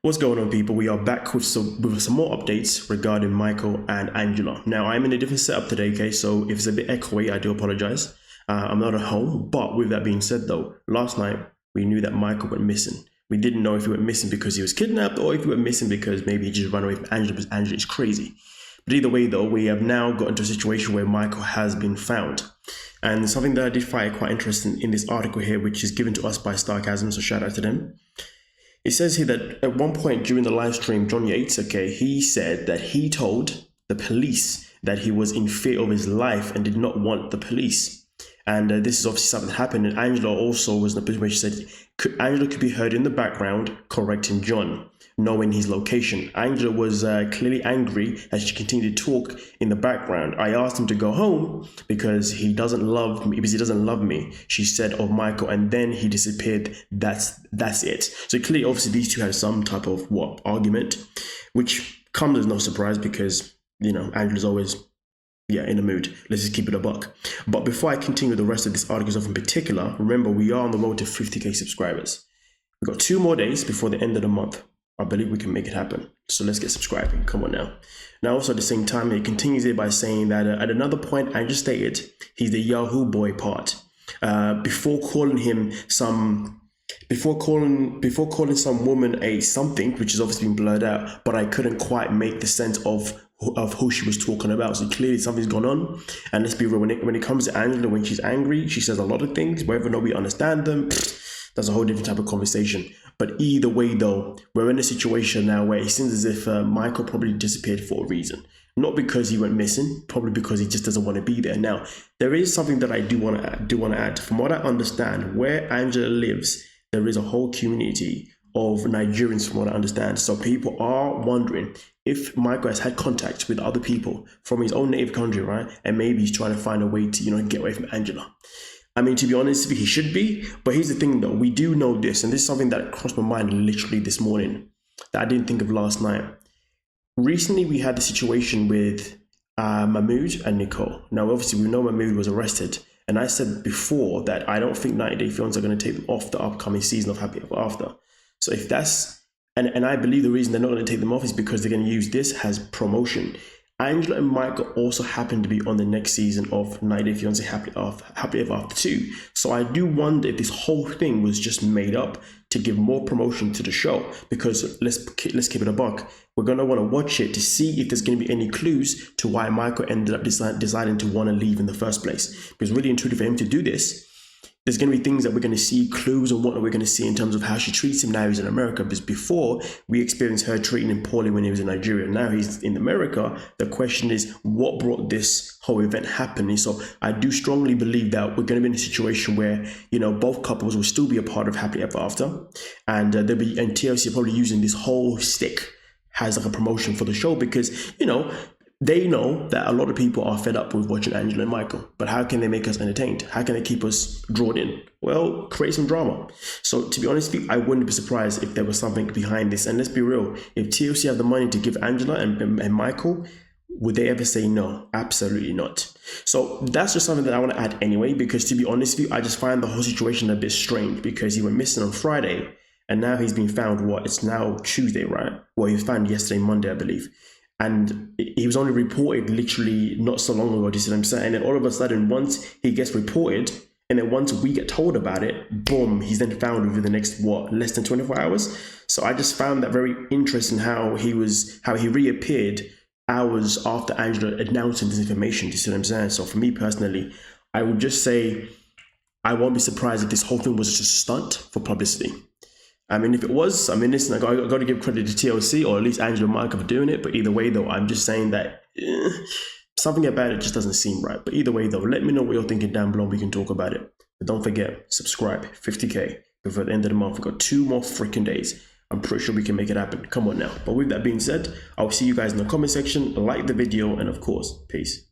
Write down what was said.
What's going on, people? We are back with some more updates regarding Michael and Angela. Now, I'm in a different setup today, okay? So if it's a bit echoey, I do apologize. I'm not at home, but with that being said, though, last night we knew that Michael went missing. We didn't know if he went missing because he was kidnapped or if he went missing because maybe he just ran away from Angela because Angela is crazy. But either way, though, we have now got into a situation where Michael has been found. And something that I did find quite interesting in this article here, which is given to us by Starcasm, so shout out to them. It says here that at one point during the live stream, John Yates, okay, he said that he told the police that he was in fear of his life and did not want the police. And this is obviously something that happened. And Angela also was in a position where she said Angela could be heard in the background correcting John, knowing his location. Angela was clearly angry as she continued to talk in the background. I asked him to go home because he doesn't love me, because he doesn't love me, she said of Michael, and then he disappeared. That's it. So clearly, obviously, these two had some type of argument, which comes as no surprise because, you know, Angela's always in the mood. Let's just keep it a buck. But before I continue with the rest of this article stuff in particular, remember we are on the road to 50k subscribers. We've got 2 more days before the end of the month. I believe we can make it happen. So let's get subscribing. Come on now. Now, also at the same time, it continues it by saying that at another point, Angela stated he's the Yahoo boy part. Before calling some woman a something, which has obviously been blurred out, but I couldn't quite make the sense of who she was talking about. So clearly something's gone on. And let's be real, when it comes to Angela, when she's angry, she says a lot of things. Whether or not we understand them, that's a whole different type of conversation. But either way, though, we're in a situation now where it seems as if Michael probably disappeared for a reason. Not because he went missing, probably because he just doesn't want to be there. Now, there is something that I do want to add. From what I understand, where Angela lives, there is a whole community of Nigerians, from what I understand. So people are wondering if Michael has had contact with other people from his own native country, right? And maybe he's trying to find a way to, get away from Angela. I mean, to be honest, he should be. But here's the thing, though. We do know this, and this is something that crossed my mind literally this morning that I didn't think of last night. Recently, we had the situation with Mahmoud and Nicole. Now, obviously, we know Mahmoud was arrested. And I said before that I don't think 90 Day Fiancé are going to take them off the upcoming season of Happy Ever After. So if that's, and I believe the reason they're not going to take them off is because they're going to use this as promotion. Angela and Michael also happen to be on the next season of 90 Day Fiancé Happy Ever After 2. So I do wonder if this whole thing was just made up to give more promotion to the show. Because let's keep it a buck. We're going to want to watch it to see if there's going to be any clues to why Michael ended up deciding to want to leave in the first place. Because really and truly, for him to do this, there's going to be things that we're going to see, clues and what we're going to see in terms of how she treats him now he's in America. Because before, we experienced her treating him poorly when he was in Nigeria. Now he's in America. The question is, what brought this whole event happening? So I do strongly believe that we're going to be in a situation where, both couples will still be a part of Happily Ever After. And TLC are probably using this whole stick as like a promotion for the show because, they know that a lot of people are fed up with watching Angela and Michael, but how can they make us entertained? How can they keep us drawn in? Well, create some drama. So to be honest with you, I wouldn't be surprised if there was something behind this. And let's be real, if TLC have the money to give Angela and Michael, would they ever say no? Absolutely not. So that's just something that I want to add anyway, because to be honest with you, I just find the whole situation a bit strange because he went missing on Friday and now he's been found, it's now Tuesday, right? Well, he was found yesterday, Monday, I believe. And he was only reported literally not so long ago, do you see what I'm saying? And then all of a sudden, once he gets reported, and then once we get told about it, boom, he's then found within the next, less than 24 hours? So I just found that very interesting how he reappeared hours after Angela announcing this information, do you see what I'm saying? So for me personally, I would just say, I won't be surprised if this whole thing was just a stunt for publicity. I mean, if it was, listen, I got to give credit to TLC or at least Angela and Michael for doing it. But either way, though, I'm just saying that something about it just doesn't seem right. But either way, though, let me know what you're thinking down below. We can talk about it. But don't forget, subscribe, 50k before the end of the month. We've got 2 more freaking days. I'm pretty sure we can make it happen. Come on now. But with that being said, I'll see you guys in the comment section. Like the video and, of course, peace.